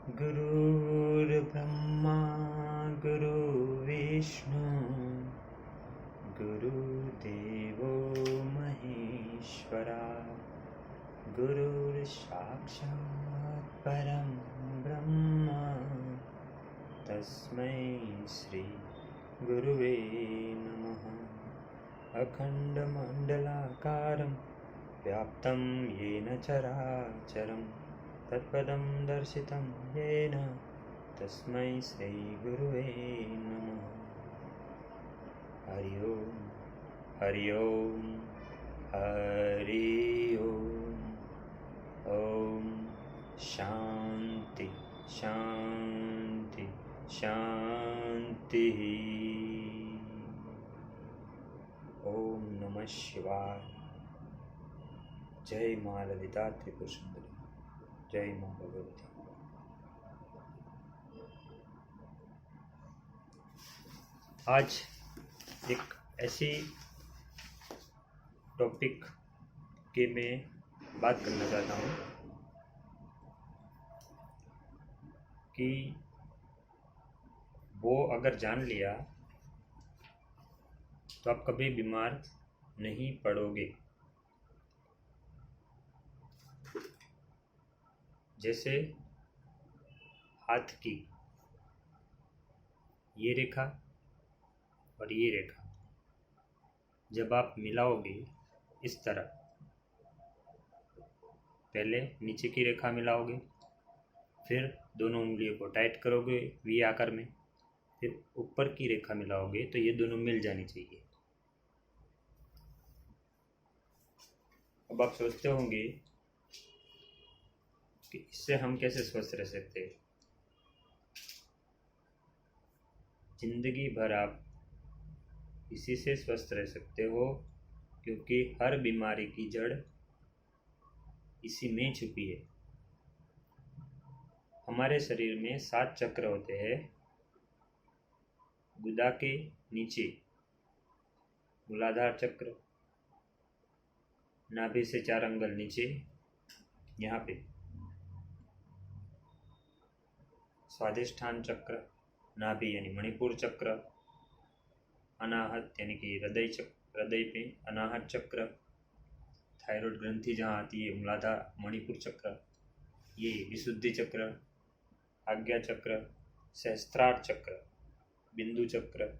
गुरुर्ब्रह्मा गुरुर्विष्णु गुरुर्देवो महेश्वरा गुरुर्साक्षात् परं ब्रह्म तस्मै श्री गुरुवे नमः। अखण्डमण्डलाकारं व्याप्तं येन चराचरं तत्पदं दर्शितं येन तस्मै श्रीगुरुवे नमः। हरि ओम हरि ओम हरि ओम। ओम शांति शांति शांति। ओम नमः शिवाय। जय माँ ललिता त्रिपुर सुंदरी, जय माँ भगवती। आज एक ऐसी टॉपिक के मैं बात करना चाहता हूँ कि वो अगर जान लिया तो आप कभी बीमार नहीं पड़ोगे। जैसे हाथ की ये रेखा और ये रेखा जब आप मिलाओगे इस तरह, पहले नीचे की रेखा मिलाओगे, फिर दोनों उंगलियों को टाइट करोगे वी आकार में, फिर ऊपर की रेखा मिलाओगे तो ये दोनों मिल जानी चाहिए। अब आप सोचते होंगे कि इससे हम कैसे स्वस्थ रह सकते हैं। जिंदगी भर आप इसी से स्वस्थ रह सकते हो, क्योंकि हर बीमारी की जड़ इसी में छुपी है। हमारे शरीर में 7 चक्र होते हैं। गुदा के नीचे मूलाधार चक्र, नाभि से 4 अंगुल नीचे यहाँ पे स्वादिष्ठान चक्र, नाभि यानी मणिपुर चक्र, अनाहत यानी कि हृदय चक्र, हृदय पे अनाहत चक्र, थायराइड ग्रंथि जहाँ आती है मूलाधार मणिपुर चक्र, ये विशुद्धि चक्र, आज्ञा चक्र, सहस्त्रार चक्र, बिंदु चक्र,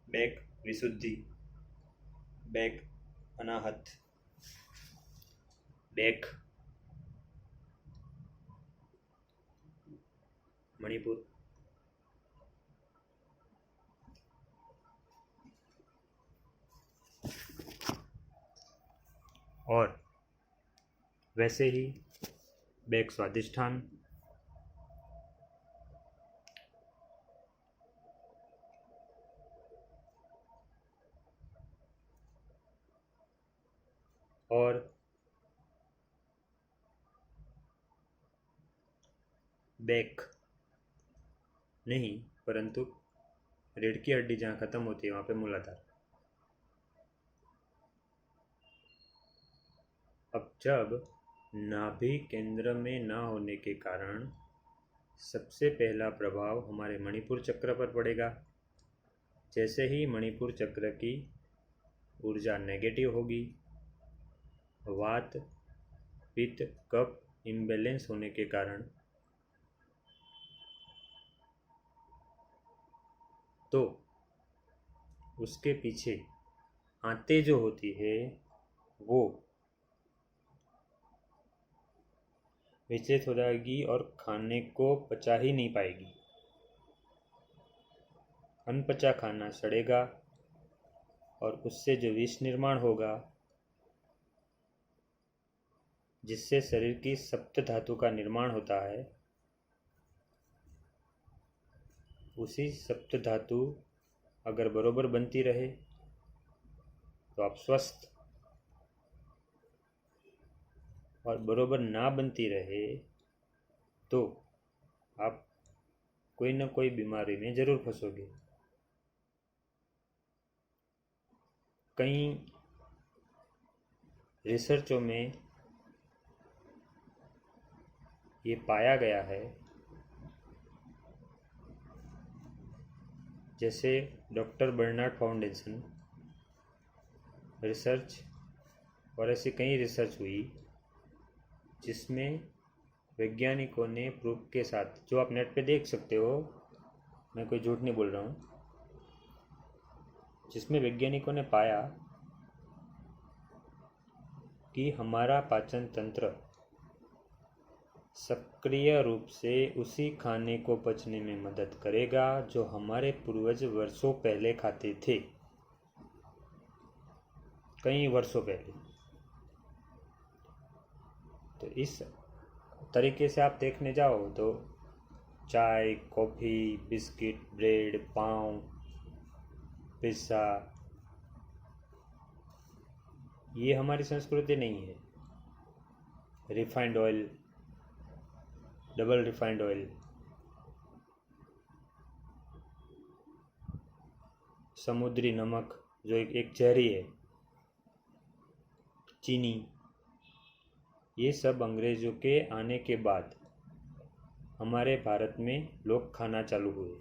बैक विशुद्धि, बैक अनाहत, बैक मणिपुर, और वैसे ही बैक स्वादिष्ठान, और बैक नहीं परंतु रीढ़ की हड्डी जहाँ खत्म होती है वहाँ पे मूलाधार। अब जब नाभि केंद्र में ना होने के कारण सबसे पहला प्रभाव हमारे मणिपुर चक्र पर पड़ेगा। जैसे ही मणिपुर चक्र की ऊर्जा नेगेटिव होगी, वात पित्त कफ इम्बैलेंस होने के कारण, तो उसके पीछे आंतें जो होती है वो विचलित हो जाएगी और खाने को पचा ही नहीं पाएगी। अनपचा खाना सड़ेगा और उससे जो विष निर्माण होगा, जिससे शरीर की सप्त धातु का निर्माण होता है, उसी सप्त धातु अगर बरोबर बनती रहे तो आप स्वस्थ, और बरोबर ना बनती रहे तो आप कोई न कोई बीमारी में ज़रूर फंसोगे। कई रिसर्चों में ये पाया गया है जैसे डॉक्टर बर्नार्ड फाउंडेशन रिसर्च और ऐसी कई रिसर्च हुई जिसमें वैज्ञानिकों ने प्रूफ के साथ, जो आप नेट पे देख सकते हो, मैं कोई झूठ नहीं बोल रहा हूँ, जिसमें वैज्ञानिकों ने पाया कि हमारा पाचन तंत्र सक्रिय रूप से उसी खाने को पचने में मदद करेगा जो हमारे पूर्वज वर्षों पहले खाते थे, कई वर्षों पहले। तो इस तरीके से आप देखने जाओ तो चाय, कॉफ़ी, बिस्किट, ब्रेड, पाव, पिज़्ज़ा, ये हमारी संस्कृति नहीं है। Refined oil, double refined oil, समुद्री नमक जो एक जहरी है, चीनी, ये सब अंग्रेज़ों के आने के बाद हमारे भारत में लोग खाना चालू हुए।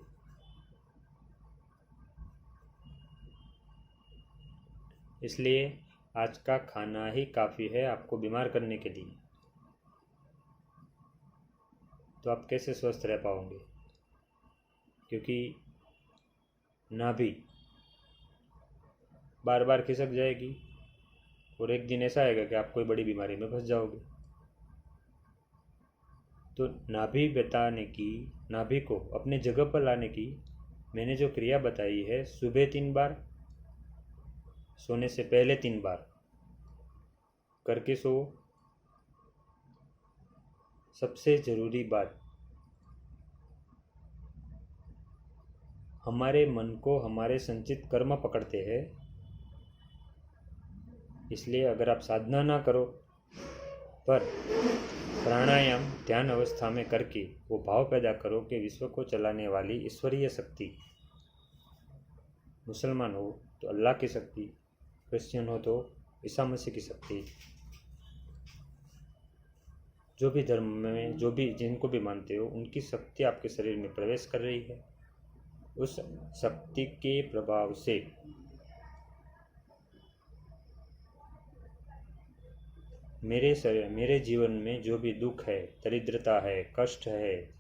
इसलिए आज का खाना ही काफ़ी है आपको बीमार करने के लिए। तो आप कैसे स्वस्थ रह पाओगे? क्योंकि नाभि बार बार खिसक जाएगी और एक दिन ऐसा आएगा कि आप कोई बड़ी बीमारी में फंस जाओगे। तो नाभि को अपने जगह पर लाने की मैंने जो क्रिया बताई है, सुबह 3 बार, सोने से पहले 3 बार करके सो। सबसे ज़रूरी बात, हमारे मन को हमारे संचित कर्म पकड़ते हैं। इसलिए अगर आप साधना ना करो पर प्राणायाम ध्यान अवस्था में करके वो भाव पैदा करो कि विश्व को चलाने वाली ईश्वरीय शक्ति, मुसलमान हो तो अल्लाह की शक्ति, क्रिश्चियन हो तो ईसा मसीह की शक्ति, जो भी धर्म में जो भी जिनको भी मानते हो, उनकी शक्ति आपके शरीर में प्रवेश कर रही है। उस शक्ति के प्रभाव से मेरे जीवन में जो भी दुख है, दरिद्रता है, कष्ट है,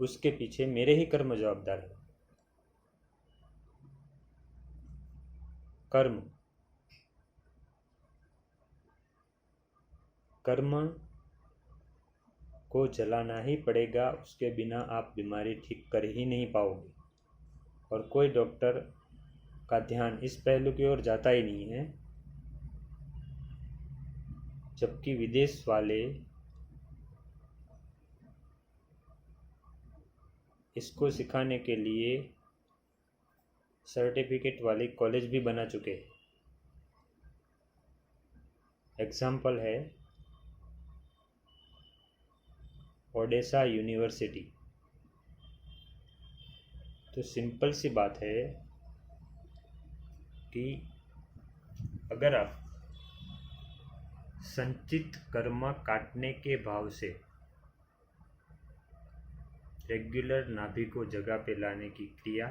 उसके पीछे मेरे ही कर्म जवाबदार है। कर्म को जलाना ही पड़ेगा, उसके बिना आप बीमारी ठीक कर ही नहीं पाओगे। और कोई डॉक्टर का ध्यान इस पहलू की ओर जाता ही नहीं है, जबकि विदेश वाले इसको सिखाने के लिए सर्टिफिकेट वाली कॉलेज भी बना चुके हैं। एग्जाम्पल है ओडेसा यूनिवर्सिटी। तो सिंपल सी बात है कि अगर आप संचित कर्म काटने के भाव से रेगुलर नाभि को जगह पे लाने की क्रिया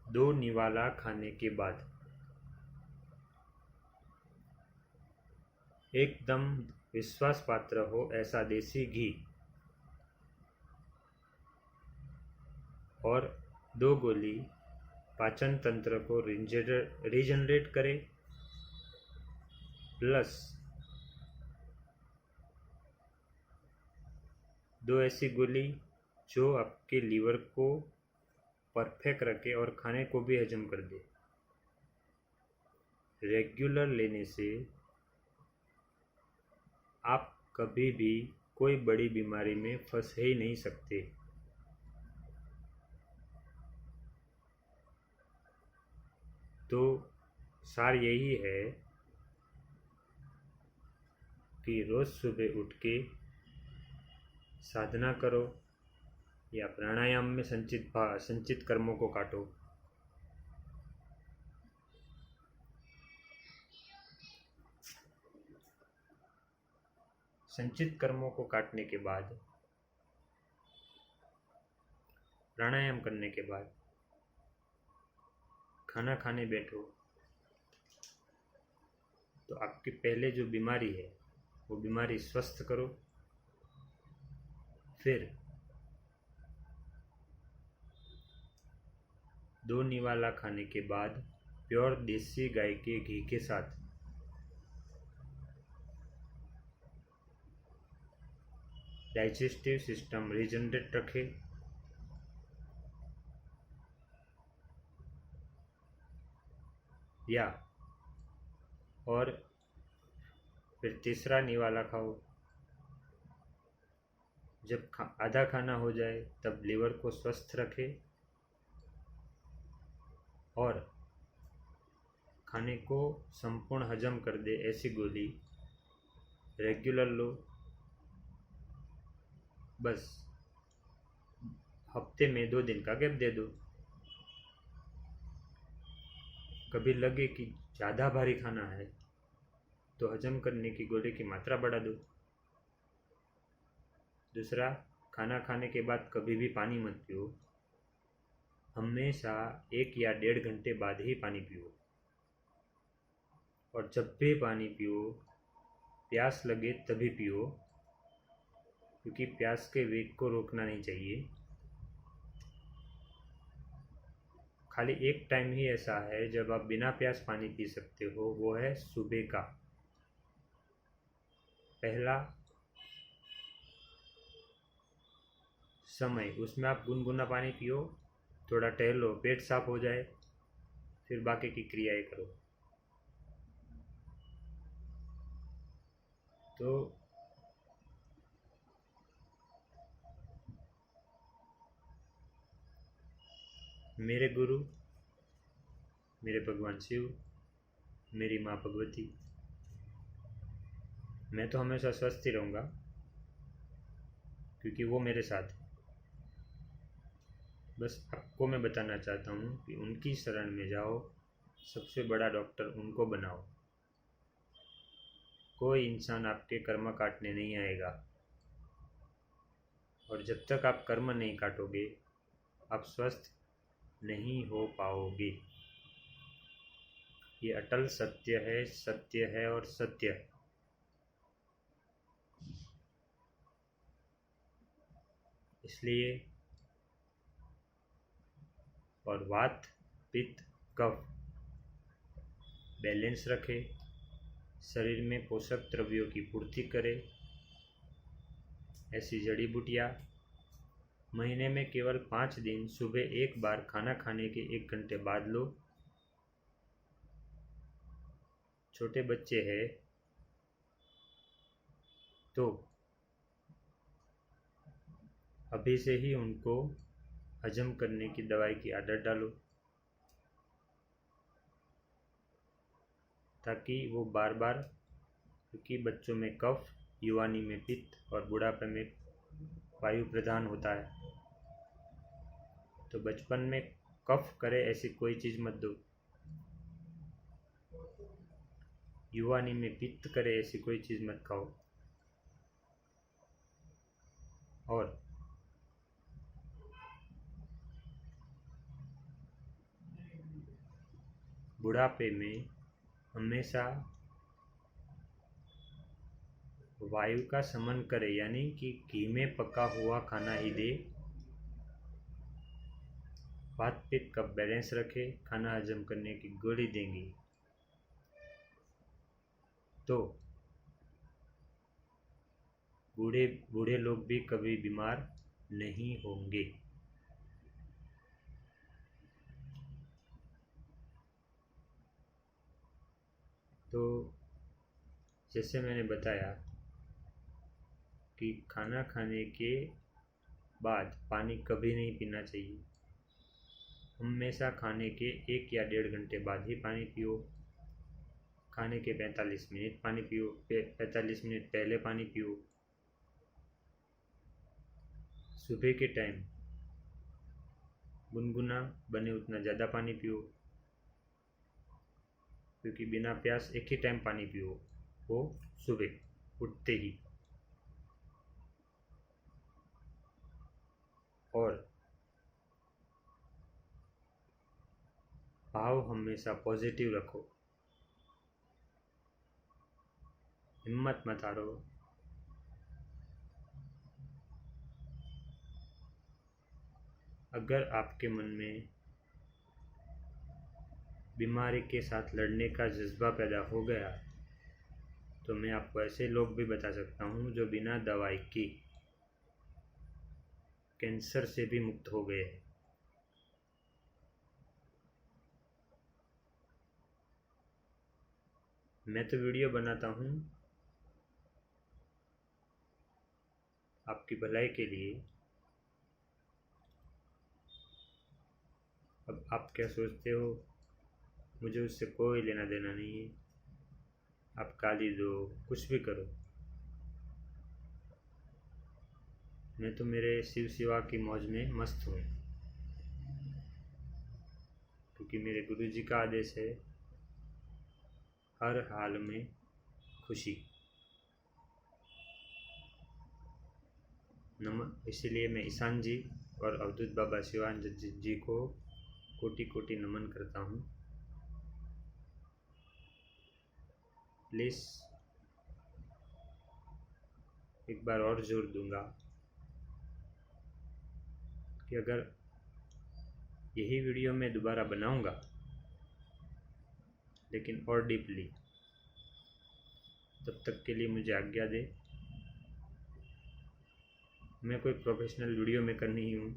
दो निवाला खाने के बाद एकदम विश्वास पात्र हो ऐसा देसी घी और 2 गोली पाचन तंत्र को रीजनरेट करे, प्लस 2 ऐसी गोली जो आपके लीवर को परफेक्ट रखे और खाने को भी हजम कर दे। रेगुलर लेने से आप कभी भी कोई बड़ी बीमारी में फंस ही नहीं सकते। तो सार यही है कि रोज़ सुबह उठ के साधना करो या प्राणायाम में संचित कर्मों को काटो। संचित कर्मों को काटने के बाद, प्राणायाम करने के बाद खाना खाने बैठो तो आपकी पहले जो बीमारी है वो बीमारी स्वस्थ करो। फिर 2 निवाला खाने के बाद प्योर देसी गाय के घी के साथ डाइजेस्टिव सिस्टम रिजनरेट रखे। या और फिर तीसरा निवाला खाओ। जब आधा खाना हो जाए तब लीवर को स्वस्थ रखे और खाने को संपूर्ण हजम कर दे ऐसी गोली रेगुलर लो। बस हफ्ते में 2 दिन का गैप दे दो। कभी लगे कि ज़्यादा भारी खाना है तो हजम करने की गोली की मात्रा बढ़ा दो। दूसरा, खाना खाने के बाद कभी भी पानी मत पियो। हमेशा 1 या 1.5 घंटे बाद ही पानी पियो। और जब भी पानी पियो, प्यास लगे तभी पियो, क्योंकि प्यास के वेग को रोकना नहीं चाहिए। खाली एक टाइम ही ऐसा है जब आप बिना प्यास पानी पी सकते हो, वो है सुबह का पहला समय। उसमें आप गुनगुना पानी पियो, थोड़ा टहलो, पेट साफ हो जाए, फिर बाकी की क्रियाएं करो। तो मेरे गुरु, मेरे भगवान शिव, मेरी माँ भगवती, मैं तो हमेशा स्वस्थ ही रहूँगा क्योंकि वो मेरे साथ है। बस आपको मैं बताना चाहता हूँ कि उनकी शरण में जाओ, सबसे बड़ा डॉक्टर उनको बनाओ। कोई इंसान आपके कर्म काटने नहीं आएगा, और जब तक आप कर्म नहीं काटोगे आप स्वस्थ नहीं हो पाओगे। ये अटल सत्य है, सत्य है और सत्य है। इसलिए और वात, पित्त, कफ बैलेंस रखे, शरीर में पोषक द्रव्यों की पूर्ति करे। ऐसी जड़ी बूटियाँ महीने में केवल 5 दिन सुबह 1 बार खाना खाने के 1 घंटे बाद लो। छोटे बच्चे हैं तो अभी से ही उनको हजम करने की दवाई की आदत डालो, ताकि वो बार बार, क्योंकि बच्चों में कफ, युवानी में पित्त और बुढ़ापे में वायु प्रदान होता है, तो बचपन में कफ करे ऐसी कोई चीज़ मत दो। युवानी में पित्त करे ऐसी कोई चीज़ मत खाओ। और बुढ़ापे में हमेशा वायु का समन करे, यानी कि घी में पका हुआ खाना ही दे। वात पित्त का बैलेंस रखे, खाना हजम करने की गोली देंगी तो बूढ़े बूढ़े लोग भी कभी बीमार नहीं होंगे। तो जैसे मैंने बताया कि खाना खाने के बाद पानी कभी नहीं पीना चाहिए। हमेशा खाने के 1 या 1.5 घंटे बाद ही पानी पियो। खाने के 45 मिनट पानी पियो, 45 मिनट पहले पानी पियो। सुबह के टाइम गुनगुना बने उतना ज़्यादा पानी पियो, क्योंकि बिना प्यास एक ही टाइम पानी पियो, वो सुबह उठते ही। और भाव हमेशा पॉजिटिव रखो, हिम्मत मत हारो। अगर आपके मन में बीमारी के साथ लड़ने का जज्बा पैदा हो गया तो मैं आपको ऐसे लोग भी बता सकता हूँ जो बिना दवाई की कैंसर से भी मुक्त हो गए हैं। मैं तो वीडियो बनाता हूँ आपकी भलाई के लिए। अब आप क्या सोचते हो, मुझे उससे कोई लेना देना नहीं है। आप गाली दो, कुछ भी करो, मैं तो मेरे शिव सेवा की मौज में मस्त हूँ, क्योंकि मेरे गुरु जी का आदेश है हर हाल में खुशी। इसलिए मैं ईशान जी और अवधूत बाबा शिवानंद जी को कोटि कोटि नमन करता हूँ। प्लीज़ एक बार और जोर दूंगा कि अगर यही वीडियो मैं दोबारा बनाऊंगा, लेकिन और डीपली, तब तक के लिए मुझे आज्ञा दे। मैं कोई प्रोफेशनल वीडियो मेकर नहीं हूँ,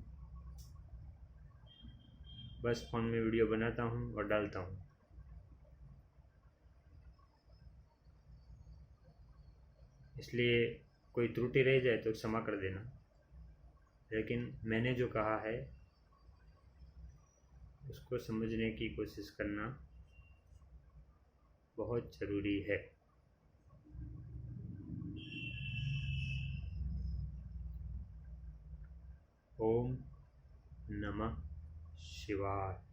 बस फ़ोन में वीडियो बनाता हूँ और डालता हूँ। इसलिए कोई त्रुटि रह जाए तो क्षमा कर देना, लेकिन मैंने जो कहा है उसको समझने की कोशिश करना बहुत ज़रूरी है। ओम नमः शिवाय।